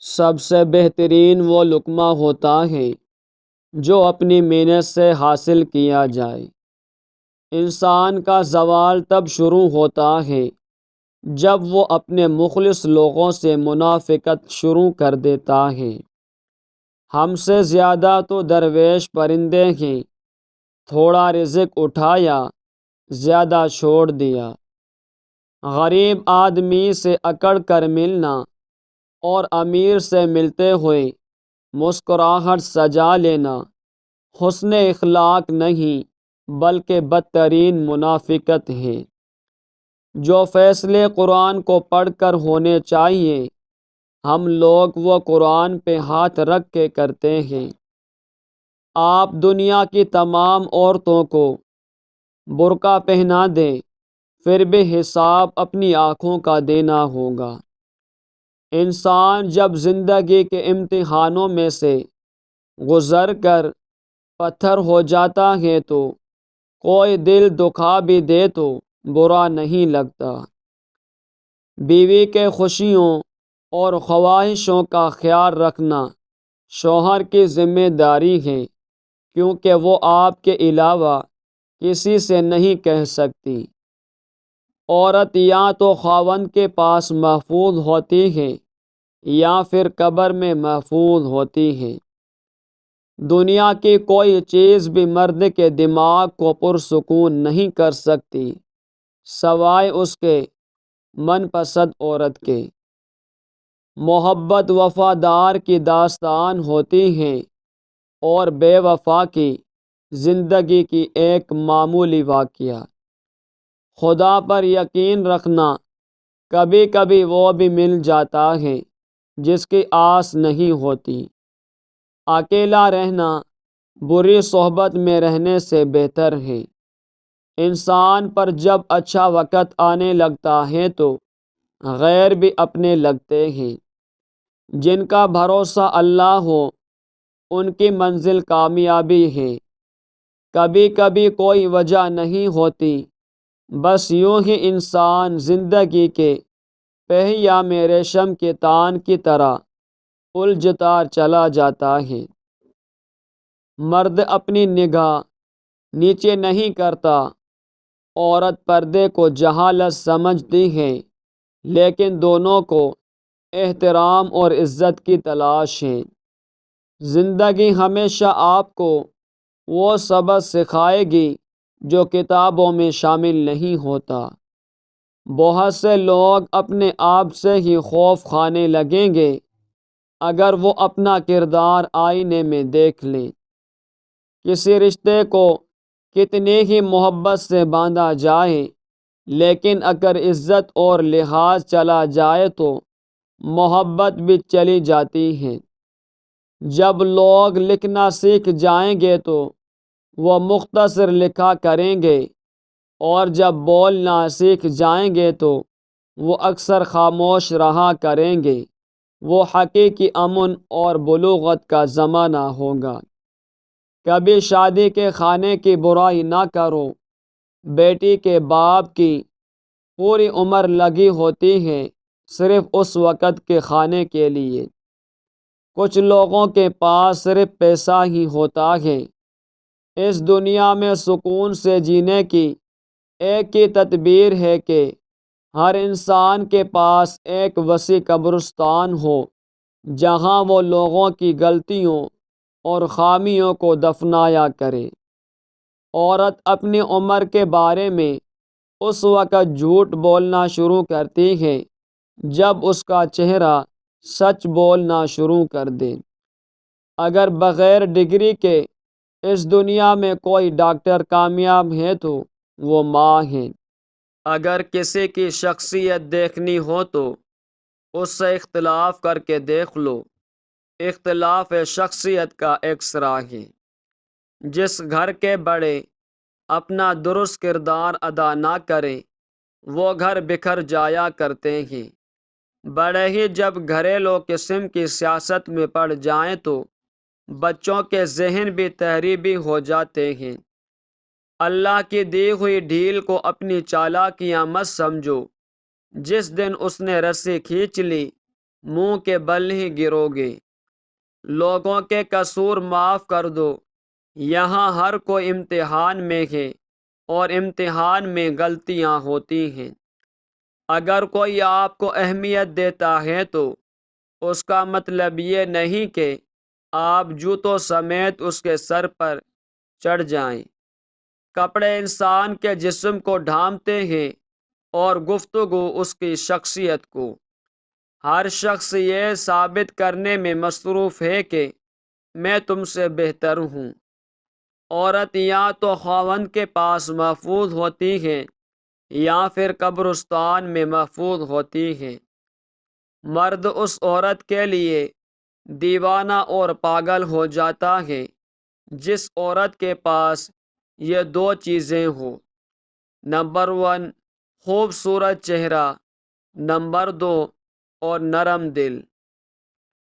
سب سے بہترین وہ لقمہ ہوتا ہے جو اپنی محنت سے حاصل کیا جائے۔ انسان کا زوال تب شروع ہوتا ہے جب وہ اپنے مخلص لوگوں سے منافقت شروع کر دیتا ہے۔ ہم سے زیادہ تو درویش پرندے ہیں، تھوڑا رزق اٹھایا، زیادہ چھوڑ دیا۔ غریب آدمی سے اکڑ کر ملنا اور امیر سے ملتے ہوئے مسکراہٹ سجا لینا حسن اخلاق نہیں بلکہ بدترین منافقت ہے۔ جو فیصلے قرآن کو پڑھ کر ہونے چاہیے ہم لوگ وہ قرآن پہ ہاتھ رکھ کے کرتے ہیں۔ آپ دنیا کی تمام عورتوں کو برقع پہنا دیں پھر بھی حساب اپنی آنکھوں کا دینا ہوگا۔ انسان جب زندگی کے امتحانوں میں سے گزر کر پتھر ہو جاتا ہے تو کوئی دل دکھا بھی دے تو برا نہیں لگتا۔ بیوی کے خوشیوں اور خواہشوں کا خیال رکھنا شوہر کی ذمہ داری ہے، کیونکہ وہ آپ کے علاوہ کسی سے نہیں کہہ سکتی۔ عورت یا تو خاوند کے پاس محفوظ ہوتی ہے یا پھر قبر میں محفوظ ہوتی ہے۔ دنیا کی کوئی چیز بھی مرد کے دماغ کو پرسکون نہیں کر سکتی سوائے اس کے من پسند عورت کے۔ محبت وفادار کی داستان ہوتی ہے اور بے وفا کی زندگی کی ایک معمولی واقعہ۔ خدا پر یقین رکھنا کبھی کبھی وہ بھی مل جاتا ہے جس کی آس نہیں ہوتی۔ اکیلا رہنا بری صحبت میں رہنے سے بہتر ہے۔ انسان پر جب اچھا وقت آنے لگتا ہے تو غیر بھی اپنے لگتے ہیں۔ جن کا بھروسہ اللہ ہو ان کی منزل کامیابی ہے۔ کبھی کبھی کوئی وجہ نہیں ہوتی، بس یوں ہی انسان زندگی کے پہیا میں ریشم کے تان کی طرح الجھتا چلا جاتا ہے۔ مرد اپنی نگاہ نیچے نہیں کرتا، عورت پردے کو جہالت سمجھتی ہے، لیکن دونوں کو احترام اور عزت کی تلاش ہے۔ زندگی ہمیشہ آپ کو وہ سبق سکھائے گی جو کتابوں میں شامل نہیں ہوتا۔ بہت سے لوگ اپنے آپ سے ہی خوف کھانے لگیں گے اگر وہ اپنا کردار آئینے میں دیکھ لیں۔ کسی رشتے کو کتنی ہی محبت سے باندھا جائے لیکن اگر عزت اور لحاظ چلا جائے تو محبت بھی چلی جاتی ہے۔ جب لوگ لکھنا سیکھ جائیں گے تو وہ مختصر لکھا کریں گے، اور جب بولنا سیکھ جائیں گے تو وہ اکثر خاموش رہا کریں گے۔ وہ حقیقی امن اور بلوغت کا زمانہ ہوگا۔ کبھی شادی کے کھانے کی برائی نہ کرو۔ بیٹی کے باپ کی پوری عمر لگی ہوتی ہے صرف اس وقت کے کھانے کے لیے۔ کچھ لوگوں کے پاس صرف پیسہ ہی ہوتا ہے۔ اس دنیا میں سکون سے جینے کی ایک ہی تدبیر ہے کہ ہر انسان کے پاس ایک وسیع قبرستان ہو جہاں وہ لوگوں کی غلطیوں اور خامیوں کو دفنایا کرے۔ عورت اپنی عمر کے بارے میں اس وقت جھوٹ بولنا شروع کرتی ہے جب اس کا چہرہ سچ بولنا شروع کر دے۔ اگر بغیر ڈگری کے اس دنیا میں کوئی ڈاکٹر کامیاب ہے تو وہ ماں ہے۔ اگر کسی کی شخصیت دیکھنی ہو تو اس سے اختلاف کر کے دیکھ لو۔ اختلاف شخصیت کا ایکسرے ہے۔ جس گھر کے بڑے اپنا درست کردار ادا نہ کریں وہ گھر بکھر جایا کرتے ہیں۔ بڑے ہی جب گھریلو قسم کی سیاست میں پڑ جائیں تو بچوں کے ذہن بھی تہذیبی ہو جاتے ہیں۔ اللہ کی دی ہوئی ڈھیل کو اپنی چالاکیاں مت سمجھو۔ جس دن اس نے رسی کھینچ لی منہ کے بل ہی گرو گے۔ لوگوں کے قصور معاف کر دو، یہاں ہر کوئی امتحان میں ہے اور امتحان میں غلطیاں ہوتی ہیں۔ اگر کوئی آپ کو اہمیت دیتا ہے تو اس کا مطلب یہ نہیں کہ آپ جوتوں سمیت اس کے سر پر چڑھ جائیں۔ کپڑے انسان کے جسم کو ڈھانپتے ہیں اور گفتگو اس کی شخصیت کو۔ ہر شخص یہ ثابت کرنے میں مصروف ہے کہ میں تم سے بہتر ہوں۔ عورت یا تو خاوند کے پاس محفوظ ہوتی ہے یا پھر قبرستان میں محفوظ ہوتی ہے۔ مرد اس عورت کے لیے دیوانہ اور پاگل ہو جاتا ہے جس عورت کے پاس یہ دو چیزیں ہوں: نمبر 1 خوبصورت چہرہ، نمبر 2 اور نرم دل۔